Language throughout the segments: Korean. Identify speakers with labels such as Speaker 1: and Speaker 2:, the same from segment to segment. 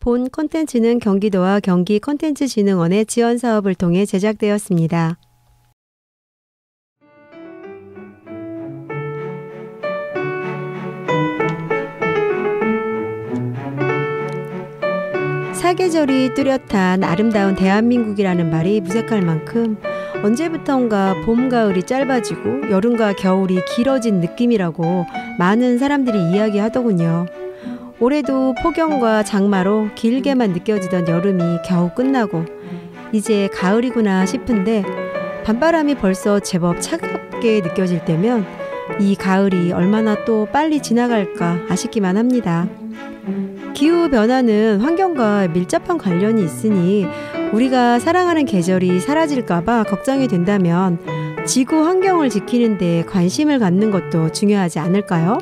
Speaker 1: 본 콘텐츠는 경기도와 경기콘텐츠진흥원의 지원사업을 통해 제작되었습니다. 사계절이 뚜렷한 아름다운 대한민국이라는 말이 무색할 만큼 언제부턴가 봄, 가을이 짧아지고 여름과 겨울이 길어진 느낌이라고 많은 사람들이 이야기하더군요. 올해도 폭염과 장마로 길게만 느껴지던 여름이 겨우 끝나고 이제 가을이구나 싶은데 밤바람이 벌써 제법 차갑게 느껴질 때면 이 가을이 얼마나 또 빨리 지나갈까 아쉽기만 합니다. 기후변화는 환경과 밀접한 관련이 있으니 우리가 사랑하는 계절이 사라질까봐 걱정이 된다면 지구 환경을 지키는 데 관심을 갖는 것도 중요하지 않을까요?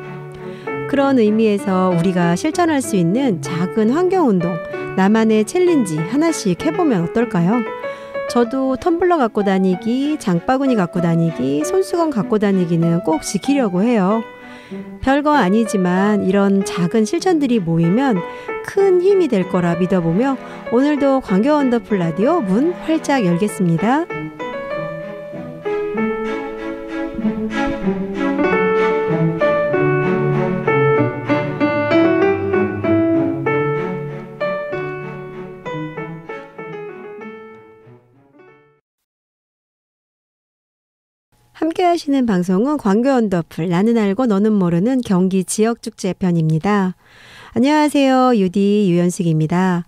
Speaker 1: 그런 의미에서 우리가 실천할 수 있는 작은 환경운동, 나만의 챌린지 하나씩 해보면 어떨까요? 저도 텀블러 갖고 다니기, 장바구니 갖고 다니기, 손수건 갖고 다니기는 꼭 지키려고 해요. 별거 아니지만 이런 작은 실천들이 모이면 큰 힘이 될 거라 믿어보며 오늘도 광교 원더풀 라디오 문 활짝 열겠습니다. 함께 하시는 방송은 광교 원더풀 나는 알고 너는 모르는 경기 지역축제 편입니다. 안녕하세요. 유디 유연숙입니다.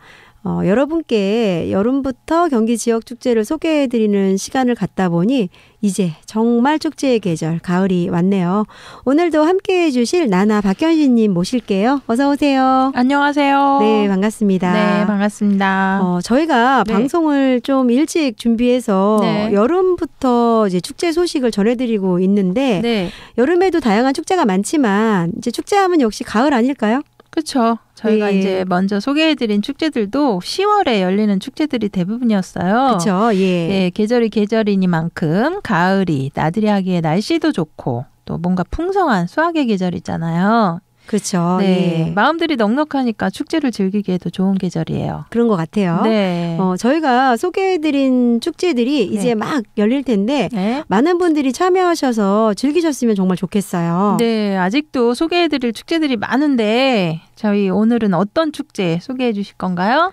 Speaker 1: 여러분께 여름부터 경기 지역축제를 소개해드리는 시간을 갖다 보니 이제 정말 축제의 계절 가을이 왔네요. 오늘도 함께해 주실 나나 박현신님 모실게요. 어서 오세요.
Speaker 2: 안녕하세요.
Speaker 1: 네, 반갑습니다.
Speaker 2: 네, 반갑습니다.
Speaker 1: 저희가
Speaker 2: 네.
Speaker 1: 방송을 좀 일찍 준비해서
Speaker 2: 네.
Speaker 1: 여름부터 이제 축제 소식을 전해드리고 있는데
Speaker 2: 네,
Speaker 1: 여름에도 다양한 축제가 많지만 이제 축제하면 역시 가을 아닐까요?
Speaker 2: 그렇죠. 저희가
Speaker 1: 예.
Speaker 2: 이제 먼저 소개해드린 축제들도 10월에 열리는 축제들이 대부분이었어요.
Speaker 1: 그렇죠. 예.
Speaker 2: 네, 계절이 계절이니만큼 가을이 나들이 하기에 날씨도 좋고 또 뭔가 풍성한 수확의 계절이잖아요.
Speaker 1: 그렇죠.
Speaker 2: 네,
Speaker 1: 예.
Speaker 2: 마음들이 넉넉하니까 축제를 즐기기에도 좋은 계절이에요.
Speaker 1: 그런 것 같아요.
Speaker 2: 네.
Speaker 1: 저희가 소개해드린 축제들이 이제 막 열릴 텐데
Speaker 2: 네.
Speaker 1: 많은 분들이 참여하셔서 즐기셨으면 정말 좋겠어요.
Speaker 2: 네, 아직도 소개해드릴 축제들이 많은데 저희 오늘은 어떤 축제 소개해 주실 건가요?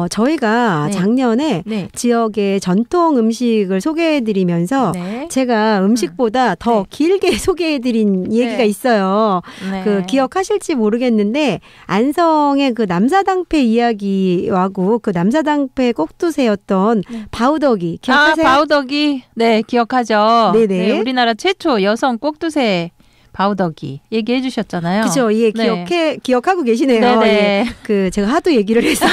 Speaker 1: 저희가
Speaker 2: 네.
Speaker 1: 작년에
Speaker 2: 네.
Speaker 1: 지역의 전통 음식을 소개해드리면서
Speaker 2: 네.
Speaker 1: 제가 음식보다 더
Speaker 2: 네.
Speaker 1: 길게 소개해드린 얘기가
Speaker 2: 네.
Speaker 1: 있어요.
Speaker 2: 네.
Speaker 1: 그 기억하실지 모르겠는데 안성의 그 남사당패 이야기하고 그 남사당패 꼭두새였던
Speaker 2: 네.
Speaker 1: 바우더기 기억하세요?
Speaker 2: 바우더기. 네, 기억하죠.
Speaker 1: 네네.
Speaker 2: 네, 우리나라 최초 여성 꼭두새 바우더기 얘기해 주셨잖아요.
Speaker 1: 그죠. 예,
Speaker 2: 네.
Speaker 1: 기억하고 계시네요.
Speaker 2: 네네.
Speaker 1: 예. 그 제가 하도 얘기를 해서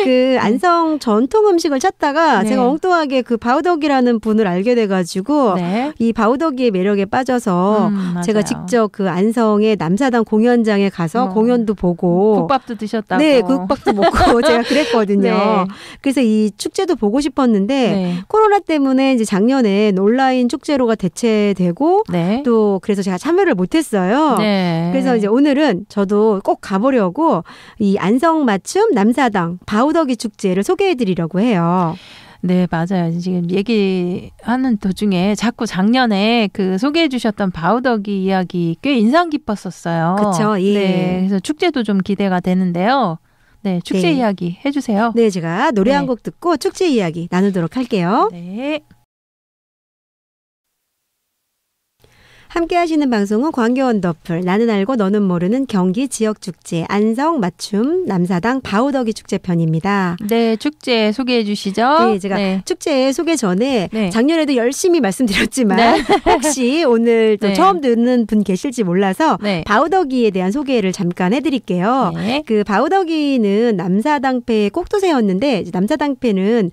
Speaker 1: 그 안성 전통 음식을 찾다가
Speaker 2: 네.
Speaker 1: 제가 엉뚱하게 그 바우더기라는 분을 알게 돼가지고
Speaker 2: 네.
Speaker 1: 이 바우더기의 매력에 빠져서
Speaker 2: 맞아요.
Speaker 1: 제가 직접 그 안성의 남사당 공연장에 가서 공연도 보고
Speaker 2: 국밥도 드셨다고.
Speaker 1: 네, 국밥도 먹고 제가 그랬거든요.
Speaker 2: 네.
Speaker 1: 그래서 이 축제도 보고 싶었는데
Speaker 2: 네.
Speaker 1: 코로나 때문에 이제 작년에 온라인 축제로가 대체되고
Speaker 2: 네.
Speaker 1: 또 그래서 제가 참여를 못했어요.
Speaker 2: 네.
Speaker 1: 그래서 이제 오늘은 저도 꼭 가보려고 이 안성맞춤 남사당 바우더기 축제를 소개해드리려고 해요.
Speaker 2: 네, 맞아요. 지금 얘기하는 도중에 자꾸 작년에 그 소개해 주셨던 바우더기 이야기 꽤 인상 깊었었어요.
Speaker 1: 그쵸, 예.
Speaker 2: 네, 그래서 축제도 좀 기대가 되는데요. 네, 축제
Speaker 1: 네.
Speaker 2: 이야기 해주세요.
Speaker 1: 네, 제가 노래
Speaker 2: 네.
Speaker 1: 한 곡 듣고 축제 이야기 나누도록 할게요.
Speaker 2: 네.
Speaker 1: 함께 하시는 방송은 광교 원더풀 나는 알고 너는 모르는 경기 지역축제 안성 맞춤 남사당 바우더기 축제편입니다.
Speaker 2: 네, 축제 소개해 주시죠.
Speaker 1: 네, 제가 축제 소개 전에
Speaker 2: 네.
Speaker 1: 작년에도 열심히 말씀드렸지만
Speaker 2: 네.
Speaker 1: 혹시 오늘 또
Speaker 2: 네.
Speaker 1: 처음 듣는 분 계실지 몰라서
Speaker 2: 네.
Speaker 1: 바우더기에 대한 소개를 잠깐 해드릴게요.
Speaker 2: 네.
Speaker 1: 그 바우더기는 남사당패의 꼭두새였는데 이제 남사당패는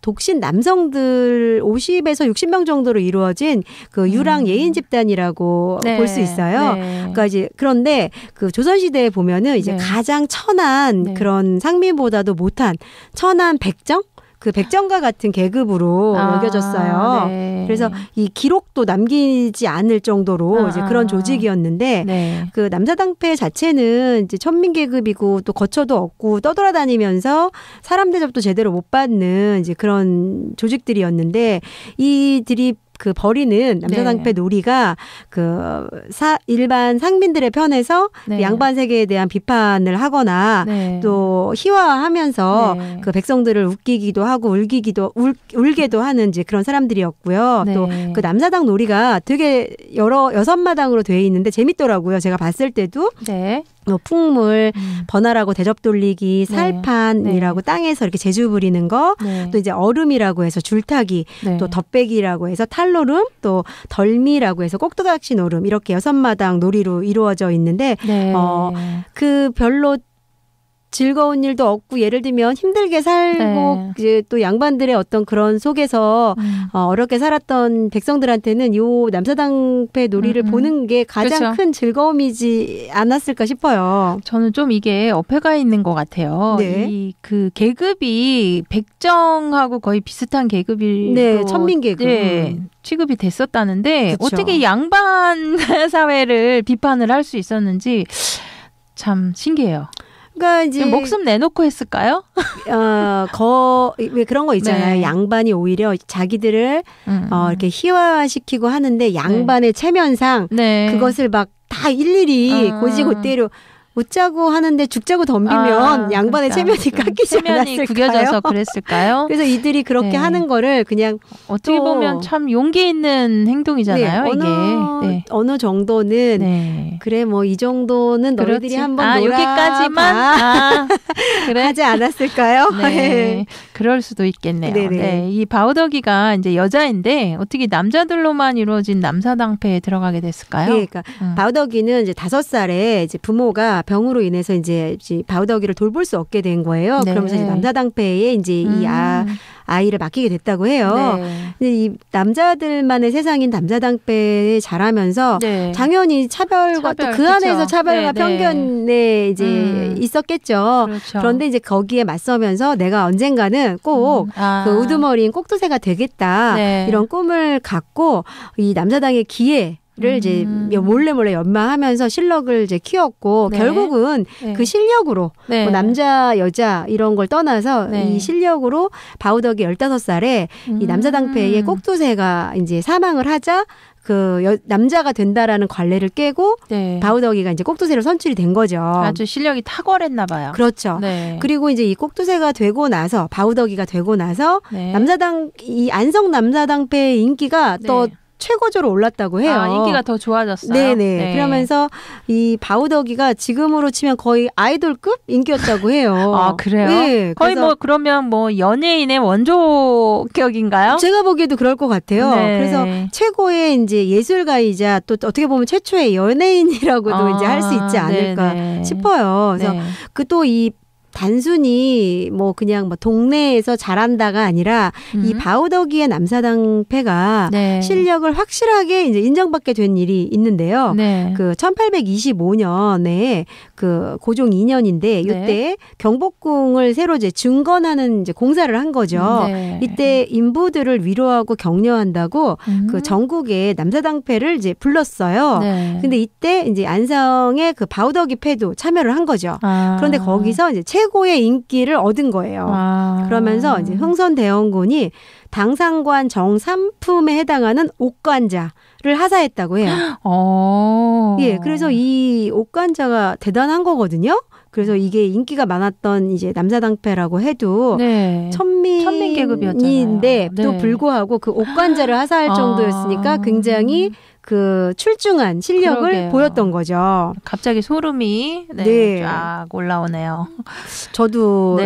Speaker 1: 독신 남성들 50에서 60명 정도로 이루어진 그 유랑 예인 집단이라고
Speaker 2: 네.
Speaker 1: 볼 수 있어요.
Speaker 2: 네.
Speaker 1: 그러니까 이제 그런데 그 조선시대에 보면은 이제
Speaker 2: 네.
Speaker 1: 가장 천한
Speaker 2: 네.
Speaker 1: 그런 상민보다도 못한 천한 백정? 그 백정가 같은 계급으로 여겨졌어요.
Speaker 2: 네.
Speaker 1: 그래서 이 기록도 남기지 않을 정도로 이제 그런 조직이었는데
Speaker 2: 네.
Speaker 1: 그 남사당패 자체는 이제 천민 계급이고 또 거처도 없고 떠돌아다니면서 사람 대접도 제대로 못 받는 이제 그런 조직들이었는데 이들이 그 벌이는 남사당패 놀이가 그 일반 상민들의 편에서
Speaker 2: 네.
Speaker 1: 양반 세계에 대한 비판을 하거나
Speaker 2: 네.
Speaker 1: 또 희화하면서
Speaker 2: 네.
Speaker 1: 그 백성들을 웃기기도 하고 울게도 하는 이제 그런 사람들이었고요.
Speaker 2: 네.
Speaker 1: 또 그 남사당 놀이가 되게 여섯 마당으로 되어 있는데 재밌더라고요. 제가 봤을 때도.
Speaker 2: 네.
Speaker 1: 풍물, 번화라고 대접 돌리기, 살판이라고 땅에서 이렇게 제주 부리는 거, 또 이제 얼음이라고 해서 줄타기, 또 덧배기라고 해서 탈노름, 또 덜미라고 해서 꼭두각시 노름 이렇게 6마당 놀이로 이루어져 있는데 그 별로 즐거운 일도 없고 예를 들면 힘들게 살고 이제 또 양반들의 어떤 그런 속에서 어렵게 살았던 백성들한테는 요 남사당패 놀이를 보는 게 가장
Speaker 2: 그렇죠.
Speaker 1: 큰 즐거움이지 않았을까 싶어요.
Speaker 2: 저는 좀 이게 어폐가 있는 것 같아요.
Speaker 1: 네.
Speaker 2: 이 그 계급이 백정하고 거의 비슷한 계급이
Speaker 1: 네, 천민 계급.
Speaker 2: 네, 취급이 됐었다는데
Speaker 1: 그쵸.
Speaker 2: 어떻게 양반 사회를 비판을 할 수 있었는지 참 신기해요.
Speaker 1: 그러니까 이제
Speaker 2: 목숨 내놓고 했을까요?
Speaker 1: 왜 그런 거 있잖아요.
Speaker 2: 네.
Speaker 1: 양반이 오히려 자기들을 이렇게 희화시키고 하는데 양반의 체면상 그것을 막 다 일일이 고지고대로 웃자고 하는데 죽자고 덤비면 양반의 체면이 깎이지
Speaker 2: 체면이
Speaker 1: 않았을까요?
Speaker 2: 구겨져서 그랬을까요?
Speaker 1: 그래서 이들이 그렇게 하는 거를 그냥
Speaker 2: 어떻게 보면 참 용기 있는 행동이잖아요. 이게
Speaker 1: 어느 정도는 그래 뭐 이 정도는 너희들이 한번
Speaker 2: 여기까지만
Speaker 1: 그래 하지 않았을까요?
Speaker 2: 네, 그럴 수도 있겠네요. 네, 이 바우더기가 이제 여자인데 어떻게 남자들로만 이루어진 남사당패에 들어가게 됐을까요?
Speaker 1: 네, 그러니까 바우더기는 이제 5살에 이제 부모가 병으로 인해서 이제 바우더기를 돌볼 수 없게 된 거예요. 그러면서 이제 남사당패에 이제 이 아이를 맡기게 됐다고 해요. 근데 이 남자들만의 세상인 남사당패에 자라면서 당연히 차별과 또 그 안에서 차별과 편견에 이제 있었겠죠.
Speaker 2: 그렇죠.
Speaker 1: 그런데 이제 거기에 맞서면서 내가 언젠가는 꼭 그 우두머리인 꼭두새가 되겠다 이런 꿈을 갖고 이 남사당의 기회를 이제 몰래 연마하면서 실력을 이제 키웠고 결국은 그 실력으로 뭐 남자 여자 이런 걸 떠나서 이 실력으로 바우더기 15살에 이 남사당패의 꼭두새가 이제 사망을 하자 남자가 된다라는 관례를 깨고 바우더기가 이제 꼭두새로 선출이 된 거죠.
Speaker 2: 아주 실력이 탁월했나 봐요.
Speaker 1: 그렇죠. 그리고 이제 이 꼭두새가 되고 나서 바우더기가 되고 나서 이 안성 남사당패의 인기가 더 최고조로 올랐다고 해요.
Speaker 2: 인기가 더 좋아졌어요.
Speaker 1: 네네. 그러면서 이 바우더기가 지금으로 치면 거의 아이돌급 인기였다고 해요.
Speaker 2: 아, 그래요?
Speaker 1: 네.
Speaker 2: 거의 그러면 연예인의 원조격인가요?
Speaker 1: 제가 보기에도 그럴 것 같아요. 그래서 최고의 이제 예술가이자 또 어떻게 보면 최초의 연예인이라고도 이제 할 수 있지 않을까 싶어요. 그래서 또 이 단순히 그냥 동네에서 잘한다가 아니라 이 바우더기의 남사당패가 실력을 확실하게 이제 인정받게 된 일이 있는데요. 그 1825년에 그 고종 2년인데 이때 경복궁을 새로 이제 증건하는 이제 공사를 한 거죠. 이때 인부들을 위로하고 격려한다고 그 전국에 남사당패를 이제 불렀어요. 근데 이때 이제 안성의 그 바우더기 패도 참여를 한 거죠. 그런데 거기서 이제 최고의 인기를 얻은 거예요. 그러면서 이제 흥선대원군이 당상관 정삼품에 해당하는 옥관자를 하사했다고 해요. 예, 그래서 이 옥관자가 대단한 거거든요. 그래서 이게 인기가 많았던 이제 남사당패라고 해도 천민 계급이었는데 또 불구하고 그 옥관자를 하사할 정도였으니까 굉장히 그 출중한 실력을 보였던 거죠.
Speaker 2: 갑자기 소름이 쫙 올라오네요.
Speaker 1: 저도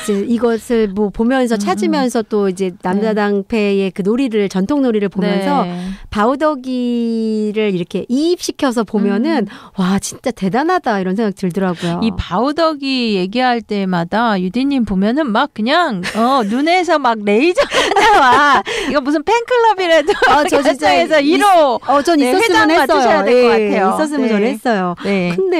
Speaker 1: 이제 이것을 보면서 찾으면서 또 이제 남사당패의 그 놀이를 전통 놀이를 보면서 바우더기를 이렇게 이입시켜서 보면은 와 진짜 대단하다 이런 생각 들더라고요.
Speaker 2: 이 바우더기 얘기할 때마다 유디님 보면은 막 그냥 눈에서 막 레이저가 나와. 이거 무슨 팬클럽이라도
Speaker 1: 저 진짜
Speaker 2: 1호.
Speaker 1: 전
Speaker 2: 네,
Speaker 1: 있었으면
Speaker 2: 회장
Speaker 1: 했어요.
Speaker 2: 맡으셔야 될 것 같아요.
Speaker 1: 있었으면
Speaker 2: 네.
Speaker 1: 전 했어요.
Speaker 2: 네.
Speaker 1: 근데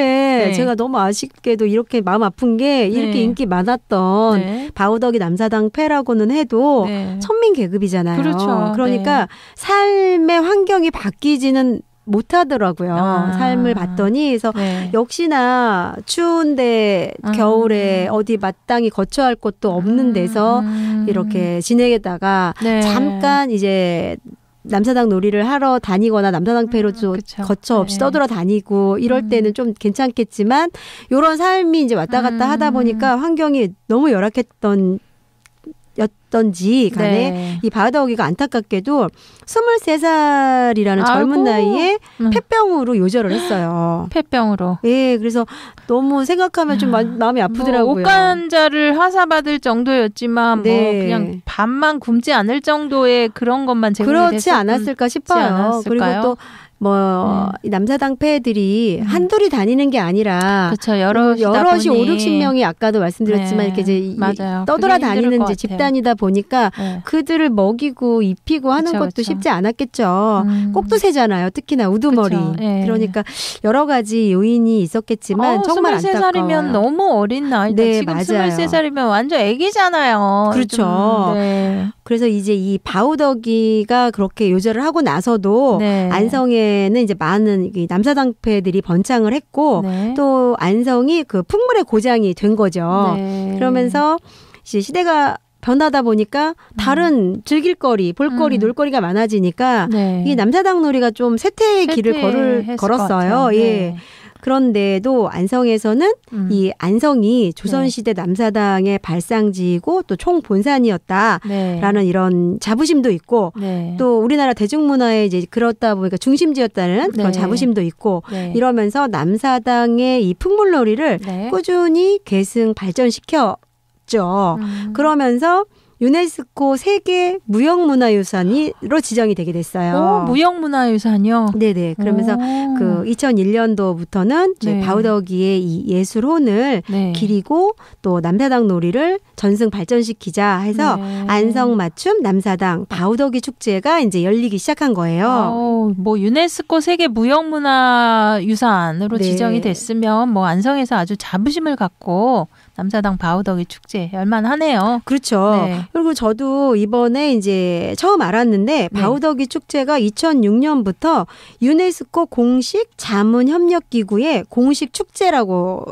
Speaker 2: 네.
Speaker 1: 제가 너무 아쉽게도 이렇게 마음 아픈 게 이렇게
Speaker 2: 네.
Speaker 1: 인기 많았던
Speaker 2: 네.
Speaker 1: 바우더기 남사당 패라고는 해도
Speaker 2: 네.
Speaker 1: 천민 계급이잖아요.
Speaker 2: 그렇죠.
Speaker 1: 그러니까
Speaker 2: 네.
Speaker 1: 삶의 환경이 바뀌지는 못하더라고요. 삶을 봤더니 그래서
Speaker 2: 네.
Speaker 1: 역시나 추운데 겨울에 어디 마땅히 거처할 곳도 없는 데서 이렇게 지내다가
Speaker 2: 네.
Speaker 1: 잠깐 이제 남사당 놀이를 하러 다니거나 남사당 패로 좀
Speaker 2: 그쵸.
Speaker 1: 거처 없이
Speaker 2: 네.
Speaker 1: 떠돌아다니고 이럴 때는 좀 괜찮겠지만 이런 삶이 이제 왔다 갔다 하다 보니까 환경이 너무 였던지 간에
Speaker 2: 네.
Speaker 1: 이 바우더기가 안타깝게도 23살이라는 젊은
Speaker 2: 아이고.
Speaker 1: 나이에 폐병으로 요절을 했어요.
Speaker 2: 폐병으로.
Speaker 1: 예, 그래서 너무 생각하면 좀 마음이 아프더라고요.
Speaker 2: 뭐 옷간자를 하사받을 정도였지만
Speaker 1: 네.
Speaker 2: 뭐 그냥 밥만 굶지 않을 정도의 그런 것만 제공이
Speaker 1: 그렇지
Speaker 2: 됐었지
Speaker 1: 않았을까 싶어요.
Speaker 2: 않았을까요?
Speaker 1: 그리고 또 뭐 이 남사당 패들이 한둘이 다니는 게 아니라
Speaker 2: 그렇죠. 여럿이
Speaker 1: 5, 60명이 아까도 말씀드렸지만
Speaker 2: 네.
Speaker 1: 이렇게 이제
Speaker 2: 맞아요.
Speaker 1: 떠돌아다니는
Speaker 2: 그게 힘들 것
Speaker 1: 이제 집단이다 보니까
Speaker 2: 네.
Speaker 1: 그들을 먹이고 입히고 하는
Speaker 2: 그쵸,
Speaker 1: 것도
Speaker 2: 그쵸.
Speaker 1: 쉽지 않았겠죠. 꼭두 새잖아요. 특히나 우두머리.
Speaker 2: 그쵸. 네.
Speaker 1: 그러니까 여러 가지 요인이 있었겠지만 정말 안타까워요.
Speaker 2: 23살이면 너무 어린 나이다.
Speaker 1: 네,
Speaker 2: 지금
Speaker 1: 맞아요.
Speaker 2: 23살이면 완전 애기잖아요.
Speaker 1: 그렇죠.
Speaker 2: 좀, 네.
Speaker 1: 그래서 이제 이 바우더기가 그렇게 요절을 하고 나서도
Speaker 2: 네.
Speaker 1: 안성에는 이제 많은 이 남사당패들이 번창을 했고
Speaker 2: 네.
Speaker 1: 또 안성이 그 풍물의 고장이 된 거죠.
Speaker 2: 네.
Speaker 1: 그러면서 이제 시대가 변하다 보니까 다른 즐길거리, 볼거리, 놀거리가 많아지니까
Speaker 2: 네.
Speaker 1: 이 남사당 놀이가 좀 쇠퇴의 길을
Speaker 2: 쇠퇴했을 것
Speaker 1: 걸었어요.
Speaker 2: 같아요.
Speaker 1: 예.
Speaker 2: 네.
Speaker 1: 그런데도 안성에서는 이 안성이 조선시대 남사당의 발상지이고 또 총본산이었다라는
Speaker 2: 네.
Speaker 1: 이런 자부심도 있고
Speaker 2: 네.
Speaker 1: 또 우리나라 대중문화에 이제 그렇다 보니까 중심지였다는 그런
Speaker 2: 네.
Speaker 1: 자부심도 있고
Speaker 2: 네.
Speaker 1: 이러면서 남사당의 이 풍물놀이를
Speaker 2: 네.
Speaker 1: 꾸준히 계승 발전시켰죠. 그러면서 유네스코 세계 무형문화유산으로 지정이 되게 됐어요.
Speaker 2: 무형문화유산이요?
Speaker 1: 네네. 그러면서 그 2001년도부터는 이제
Speaker 2: 네.
Speaker 1: 바우더기의 이 예술혼을
Speaker 2: 네.
Speaker 1: 기리고 또 남사당 놀이를 전승 발전시키자 해서
Speaker 2: 네.
Speaker 1: 안성맞춤 남사당 바우더기 축제가 이제 열리기 시작한 거예요.
Speaker 2: 뭐 유네스코 세계 무형문화유산으로
Speaker 1: 네.
Speaker 2: 지정이 됐으면 뭐 안성에서 아주 자부심을 갖고 남사당 바우더기 축제 열만하네요.
Speaker 1: 그렇죠.
Speaker 2: 네.
Speaker 1: 그리고 저도 이번에 이제 처음 알았는데 바우더기 축제가 2006년부터 유네스코 공식 자문협력기구의 공식 축제로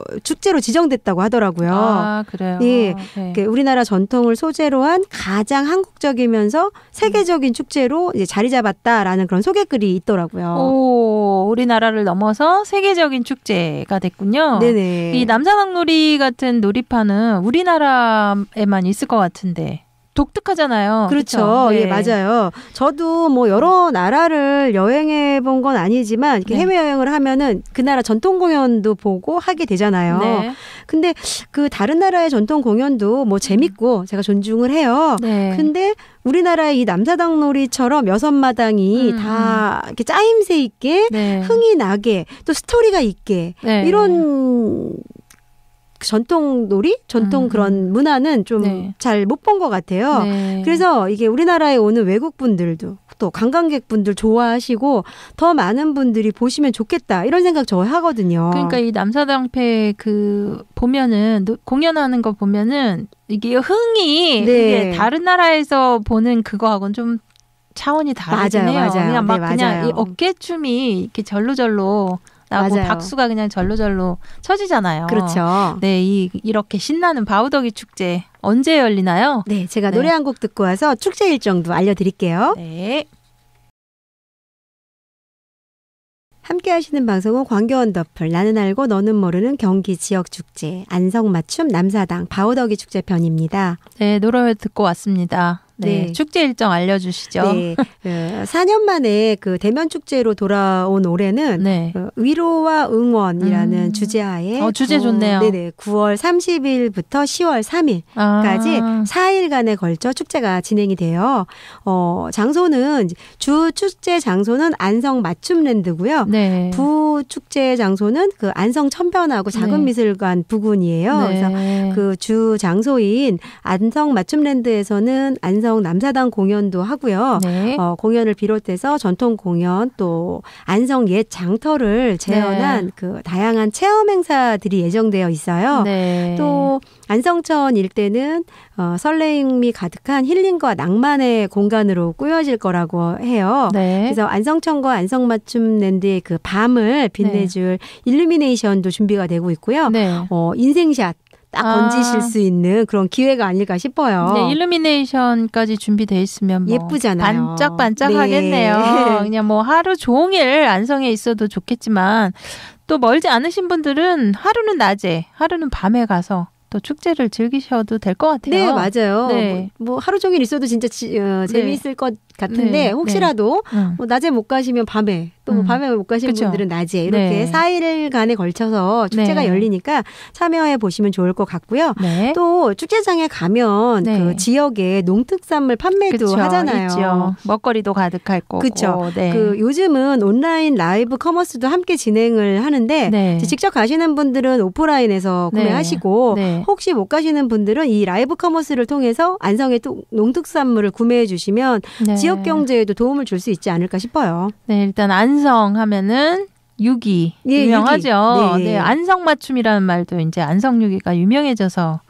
Speaker 1: 지정됐다고 하더라고요.
Speaker 2: 아, 그래요?
Speaker 1: 예,
Speaker 2: 네.
Speaker 1: 우리나라 전통을 소재로 한 가장 한국적이면서 세계적인 축제로 이제 자리 잡았다라는 그런 소개글이 있더라고요.
Speaker 2: 오, 우리나라를 넘어서 세계적인 축제가 됐군요.
Speaker 1: 네네.
Speaker 2: 이 남사당놀이 같은 놀이판은 우리나라에만 있을 것 같은데 독특하잖아요.
Speaker 1: 그렇죠.
Speaker 2: 그쵸? 네.
Speaker 1: 예, 맞아요. 저도 뭐 여러 나라를 여행해 본 건 아니지만 이렇게
Speaker 2: 네.
Speaker 1: 해외여행을 하면은 그 나라 전통 공연도 보고 하게 되잖아요.
Speaker 2: 네.
Speaker 1: 근데 그 다른 나라의 전통 공연도 뭐 재밌고 제가 존중을 해요.
Speaker 2: 네.
Speaker 1: 근데 우리나라의 이 남사당 놀이처럼 6마당이 다 이렇게 짜임새 있게
Speaker 2: 네.
Speaker 1: 흥이 나게 또 스토리가 있게
Speaker 2: 네.
Speaker 1: 이런 전통 놀이, 전통 그런 문화는 좀
Speaker 2: 네.
Speaker 1: 잘 못 본 것 같아요.
Speaker 2: 네.
Speaker 1: 그래서 이게 우리나라에 오는 외국 분들도 또 관광객분들 좋아하시고 더 많은 분들이 보시면 좋겠다 이런 생각 저 하거든요.
Speaker 2: 그러니까 이 남사당패 보면은 공연하는 거 보면은 이게 흥이
Speaker 1: 네.
Speaker 2: 이게 다른 나라에서 보는 그거하고는 좀 차원이 다르긴
Speaker 1: 맞아요,
Speaker 2: 해요.
Speaker 1: 맞아요.
Speaker 2: 그냥 막
Speaker 1: 네,
Speaker 2: 그냥
Speaker 1: 맞아요.
Speaker 2: 이 어깨춤이 이렇게 절로절로 나고
Speaker 1: 맞아요.
Speaker 2: 박수가 그냥 절로절로 쳐지잖아요.
Speaker 1: 그렇죠.
Speaker 2: 네, 이렇게 신나는 바우더기 축제 언제 열리나요?
Speaker 1: 네, 제가
Speaker 2: 네.
Speaker 1: 노래 한 곡 듣고 와서 축제 일정도 알려드릴게요.
Speaker 2: 네.
Speaker 1: 함께 하시는 방송은 광교원더풀 나는 알고 너는 모르는 경기 지역축제 안성맞춤 남사당 바우더기 축제편입니다.
Speaker 2: 네, 노래 듣고 왔습니다. 네,
Speaker 1: 네.
Speaker 2: 축제 일정 알려주시죠.
Speaker 1: 네, 4년 만에 그 대면 축제로 돌아온 올해는
Speaker 2: 네.
Speaker 1: 위로와 응원이라는 주제하에
Speaker 2: 주제 좋네요.
Speaker 1: 네네, 9월 30일부터 10월 3일까지 4일간에 걸쳐 축제가 진행이 돼요. 장소는 주 축제 장소는 안성 맞춤랜드고요.
Speaker 2: 네.
Speaker 1: 부 축제 장소는 그 안성 천변하고 작은
Speaker 2: 네.
Speaker 1: 미술관 부근이에요.
Speaker 2: 네.
Speaker 1: 그래서 그 주 장소인 안성 맞춤랜드에서는 안성 안성 남사당 공연도 하고요.
Speaker 2: 네.
Speaker 1: 공연을 비롯해서 전통 공연 또 안성 옛 장터를 재현한
Speaker 2: 네.
Speaker 1: 그 다양한 체험 행사들이 예정되어 있어요.
Speaker 2: 네.
Speaker 1: 또 안성천 일대는 설레임이 가득한 힐링과 낭만의 공간으로 꾸며질 거라고 해요.
Speaker 2: 네.
Speaker 1: 그래서 안성천과 안성맞춤랜드의 그 밤을 빛내줄 일루미네이션도 준비가 되고 있고요.
Speaker 2: 네.
Speaker 1: 인생샷 딱 건지실 수 있는 그런 기회가 아닐까 싶어요.
Speaker 2: 네, 일루미네이션까지 준비되어 있으면 뭐
Speaker 1: 예쁘잖아요.
Speaker 2: 반짝반짝
Speaker 1: 네.
Speaker 2: 하겠네요. 그냥 뭐 하루 종일 안성에 있어도 좋겠지만 또 멀지 않으신 분들은 하루는 낮에, 하루는 밤에 가서 또 축제를 즐기셔도 될 것 같아요.
Speaker 1: 네, 맞아요.
Speaker 2: 네.
Speaker 1: 뭐 하루 종일 있어도 진짜 재미있을 것 같은데
Speaker 2: 네.
Speaker 1: 혹시라도
Speaker 2: 네.
Speaker 1: 뭐 낮에 못 가시면 밤에 또 밤에 못 가시는
Speaker 2: 그쵸.
Speaker 1: 분들은 낮에 이렇게
Speaker 2: 네. 4일간에
Speaker 1: 걸쳐서 축제가
Speaker 2: 네.
Speaker 1: 열리니까 참여해 보시면 좋을 것 같고요.
Speaker 2: 네.
Speaker 1: 또 축제장에 가면
Speaker 2: 네.
Speaker 1: 그 지역에 농특산물 판매도
Speaker 2: 그쵸,
Speaker 1: 하잖아요.
Speaker 2: 있죠. 먹거리도 가득할 거고.
Speaker 1: 그렇죠.
Speaker 2: 네.
Speaker 1: 그 요즘은 온라인 라이브 커머스도 함께 진행을 하는데
Speaker 2: 네.
Speaker 1: 직접 가시는 분들은 오프라인에서
Speaker 2: 네.
Speaker 1: 구매하시고
Speaker 2: 네.
Speaker 1: 혹시 못 가시는 분들은 이 라이브 커머스를 통해서 안성의 농특산물을 구매해 주시면
Speaker 2: 네.
Speaker 1: 지역 경제에도 도움을 줄 수 있지 않을까 싶어요.
Speaker 2: 네, 일단 안성 하면은 유기
Speaker 1: 예,
Speaker 2: 유명하죠.
Speaker 1: 유기. 네.
Speaker 2: 네, 안성 맞춤이라는 말도 이제 안성 유기가 유명해져서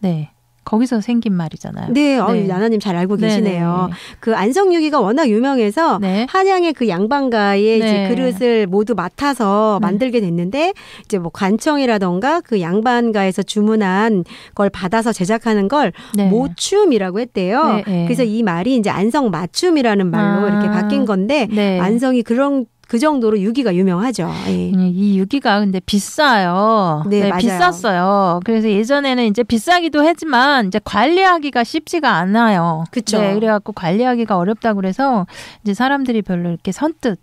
Speaker 2: 네. 거기서 생긴 말이잖아요.
Speaker 1: 네,
Speaker 2: 네.
Speaker 1: 나나님 잘 알고
Speaker 2: 네네.
Speaker 1: 계시네요. 그 안성유기가 워낙 유명해서
Speaker 2: 네.
Speaker 1: 한양의 그 양반가의 이제
Speaker 2: 네.
Speaker 1: 그릇을 모두 맡아서
Speaker 2: 네.
Speaker 1: 만들게 됐는데 이제 뭐 관청이라던가 그 양반가에서 주문한 걸 받아서 제작하는 걸
Speaker 2: 네.
Speaker 1: 모춤이라고 했대요.
Speaker 2: 네, 네.
Speaker 1: 그래서 이 말이 이제 안성 맞춤이라는 말로 이렇게 바뀐 건데
Speaker 2: 네.
Speaker 1: 안성이 그 정도로 유기가 유명하죠. 예.
Speaker 2: 이 유기가 근데 비싸요.
Speaker 1: 네, 맞아요.
Speaker 2: 비쌌어요. 그래서 예전에는 이제 비싸기도 했지만 이제 관리하기가 쉽지가 않아요.
Speaker 1: 그쵸.
Speaker 2: 네, 그래갖고 관리하기가 어렵다고 그래서 이제 사람들이 별로 이렇게 선뜻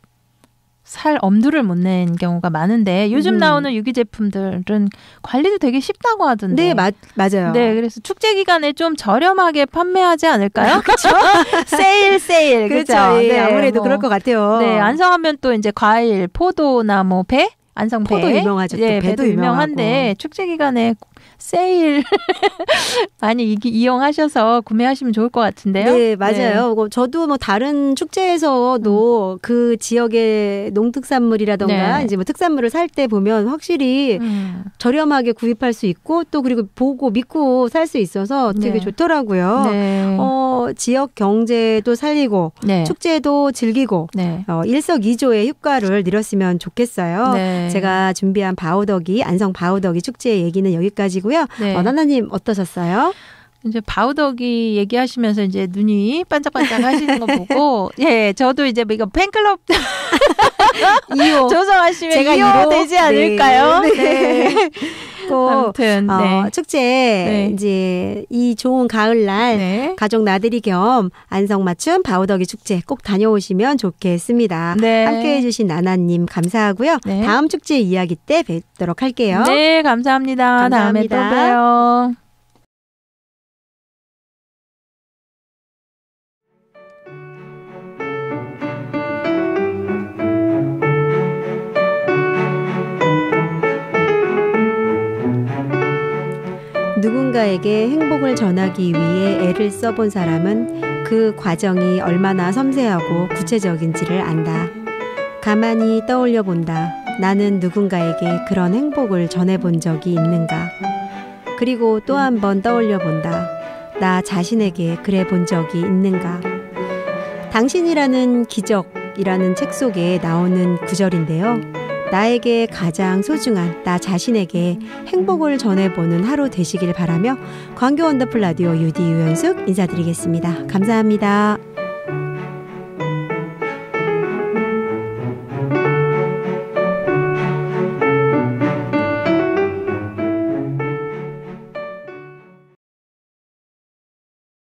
Speaker 2: 살 엄두를 못 낸 경우가 많은데 요즘 나오는 유기 제품들은 관리도 되게 쉽다고 하던데.
Speaker 1: 네, 맞아요.
Speaker 2: 네, 그래서 축제 기간에 좀 저렴하게 판매하지 않을까요? 그렇죠? 세일.
Speaker 1: 그렇죠.
Speaker 2: 그렇죠.
Speaker 1: 예,
Speaker 2: 네,
Speaker 1: 아무래도
Speaker 2: 뭐.
Speaker 1: 그럴 것 같아요.
Speaker 2: 네, 안성하면 또 이제 과일, 포도나 뭐 배, 안성배.
Speaker 1: 포도 유명하죠. 또
Speaker 2: 네,
Speaker 1: 배도
Speaker 2: 유명한데
Speaker 1: 유명하고.
Speaker 2: 축제 기간에 세일 많이 이용하셔서 구매하시면 좋을 것 같은데요.
Speaker 1: 네, 맞아요. 저도 뭐 다른 축제에서도 그 지역의 농특산물이라던가
Speaker 2: 네.
Speaker 1: 이제 뭐 특산물을 살 때 보면 확실히 저렴하게 구입할 수 있고 또 그리고 보고 믿고 살 수 있어서 되게
Speaker 2: 네.
Speaker 1: 좋더라고요.
Speaker 2: 네.
Speaker 1: 지역 경제도 살리고
Speaker 2: 네.
Speaker 1: 축제도 즐기고
Speaker 2: 네.
Speaker 1: 일석이조의 효과를 누렸으면 좋겠어요.
Speaker 2: 네.
Speaker 1: 제가 준비한 바우더기 안성 바우더기 축제 얘기는 여기까지고요.
Speaker 2: 네.
Speaker 1: 나나님 어떠셨어요?
Speaker 2: 이제 바우더기 얘기하시면서 이제 눈이 반짝반짝 하시는 거 보고 예, 저도 이제 이거 팬클럽
Speaker 1: 2호
Speaker 2: 조성하시면
Speaker 1: 제가
Speaker 2: 2호
Speaker 1: 2호
Speaker 2: 되지 않을까요?
Speaker 1: 네.
Speaker 2: 네. 아무튼 네.
Speaker 1: 축제
Speaker 2: 네.
Speaker 1: 이제 이 좋은 가을날
Speaker 2: 네.
Speaker 1: 가족 나들이 겸 안성맞춤 바우더기 축제 꼭 다녀오시면 좋겠습니다.
Speaker 2: 네.
Speaker 1: 함께해 주신 나나님 감사하고요.
Speaker 2: 네.
Speaker 1: 다음 축제 이야기 때 뵙도록 할게요.
Speaker 2: 네, 감사합니다. 다음에 또
Speaker 1: 감사합니다.
Speaker 2: 봬요.
Speaker 1: 누군가에게 행복을 전하기 위해 애를 써본 사람은 그 과정이 얼마나 섬세하고 구체적인지를 안다. 가만히 떠올려 본다. 나는 누군가에게 그런 행복을 전해본 적이 있는가? 그리고 또 한 번 떠올려 본다. 나 자신에게 그래 본 적이 있는가? 당신이라는 기적이라는 책 속에 나오는 구절인데요. 나에게 가장 소중한 나 자신에게 행복을 전해보는 하루 되시길 바라며 광교 원더풀 라디오 UD 유연숙 인사드리겠습니다. 감사합니다.